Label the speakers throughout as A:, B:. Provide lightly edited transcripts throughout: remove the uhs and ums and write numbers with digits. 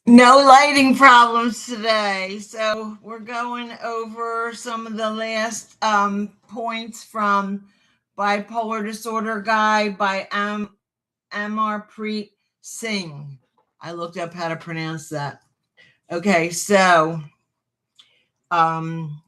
A: No lighting problems today. So we're going over some of the last points from Bipolar Disorder Guide by Amarpreet Singh. I looked up how to pronounce that. Okay, so um,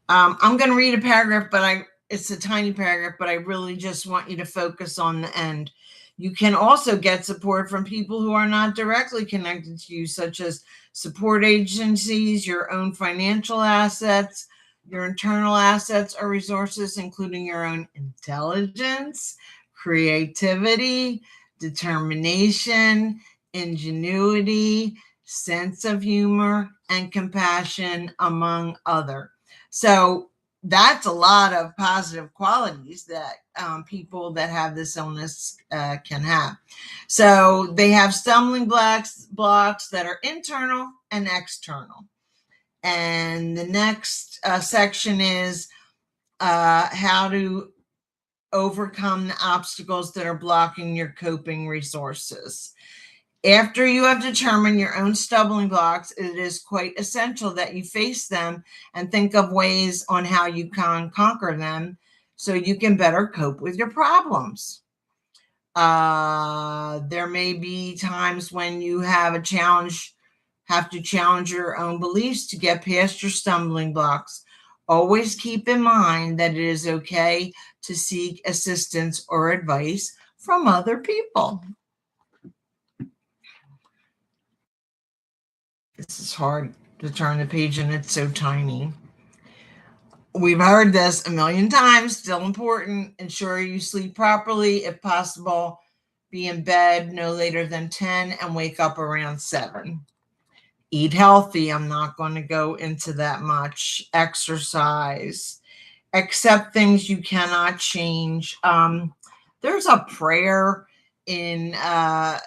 A: I'm going to read a paragraph, but it's a tiny paragraph, but I really just want you to focus on the end. You can also get support from people who are not directly connected to you, such as support agencies, your own financial assets, your internal assets or resources, including your own intelligence, creativity, determination, ingenuity, sense of humor, and compassion, among other. So that's a lot of positive qualities that people that have this illness can have. So they have stumbling blocks that are internal and external. And the next section is how to overcome the obstacles that are blocking your coping resources. After you have determined your own stumbling blocks, it is quite essential that you face them and think of ways on how you can conquer them so you can better cope with your problems. There may be times when you have to challenge your own beliefs to get past your stumbling blocks. Always keep in mind that it is okay to seek assistance or advice from other people. This is hard to turn the page and it's so tiny. We've heard this a million times, still important. Ensure you sleep properly. If possible, be in bed no later than 10 and wake up around 7. Eat healthy. I'm not going to go into that much. Exercise. Accept things you cannot change. There's a prayer in the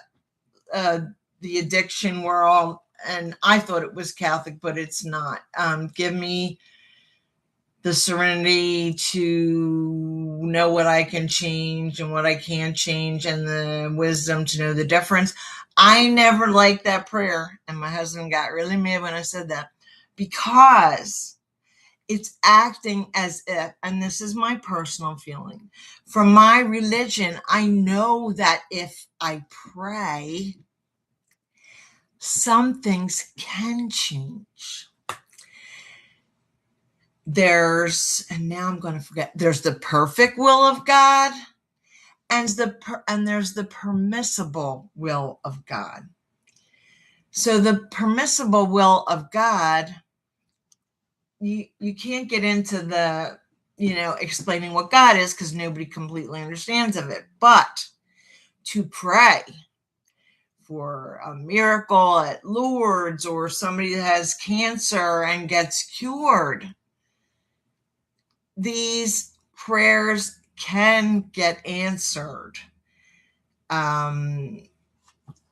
A: addiction world, and I thought it was Catholic, but it's not. Give me the serenity to know what I can change and what I can't change, and the wisdom to know the difference. I never liked that prayer, and my husband got really mad when I said that, because it's acting as if, and this is my personal feeling, from my religion, I know that if I pray, some things can change. There's the perfect will of God, and there's the permissible will of God. So the permissible will of God, you can't get into the explaining what God is, because nobody completely understands of it. But to pray for a miracle at Lourdes, or somebody that has cancer and gets cured, these prayers can get answered. And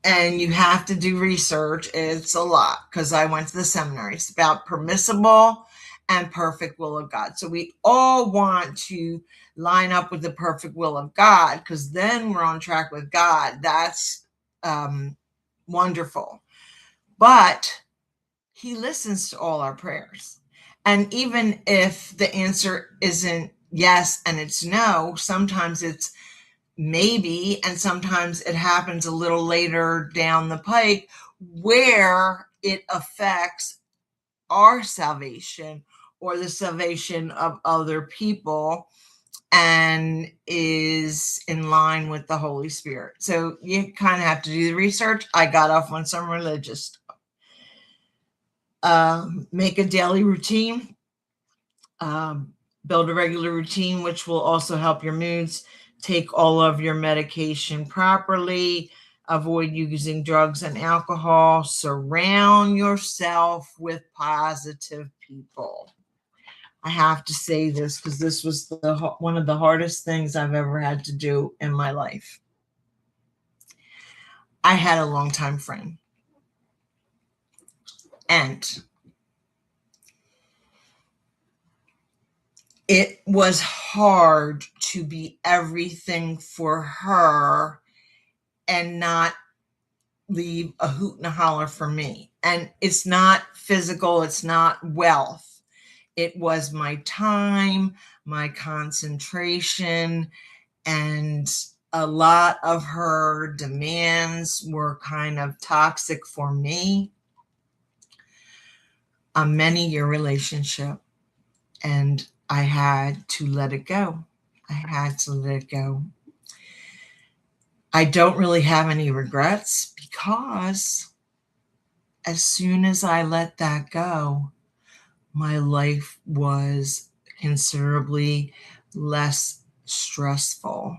A: you have to do research. It's a lot, because I went to the seminary. It's about permissible and perfect will of God. So we all want to line up with the perfect will of God, because then we're on track with God. That's wonderful. But he listens to all our prayers. And even if the answer isn't yes and it's no, sometimes it's maybe, and sometimes it happens a little later down the pike where it affects our salvation or the salvation of other people, and is in line with the Holy Spirit. So you kind of have to do the research. I got off on some religious stuff. Make a daily routine. Build a regular routine, which will also help your moods. Take all of your medication properly. Avoid using drugs and alcohol. Surround yourself with positive people. I have to say this, because this was one of the hardest things I've ever had to do in my life. I had a longtime friend, and it was hard to be everything for her and not leave a hoot and a holler for me. And it's not physical, it's not wealth. It was my time, my concentration, and a lot of her demands were kind of toxic for me. A many-year relationship, and I had to let it go. I had to let it go. I don't really have any regrets because as soon as I let that go, my life was considerably less stressful.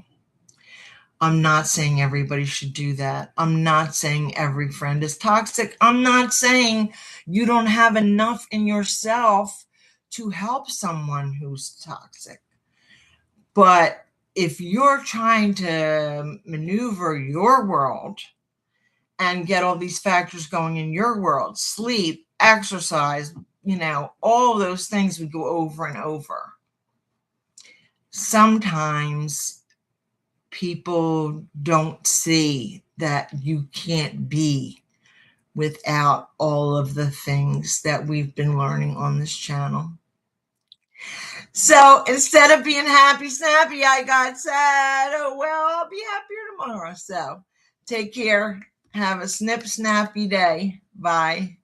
A: I'm not saying everybody should do that. I'm not saying every friend is toxic. I'm not saying you don't have enough in yourself to help someone who's toxic. But if you're trying to maneuver your world and get all these factors going in your world, sleep, exercise, all those things we go over and over. Sometimes people don't see that you can't be without all of the things that we've been learning on this channel. So instead of being happy, snappy, I got sad. Oh, well, I'll be happier tomorrow. So take care. Have a snip, snappy day. Bye.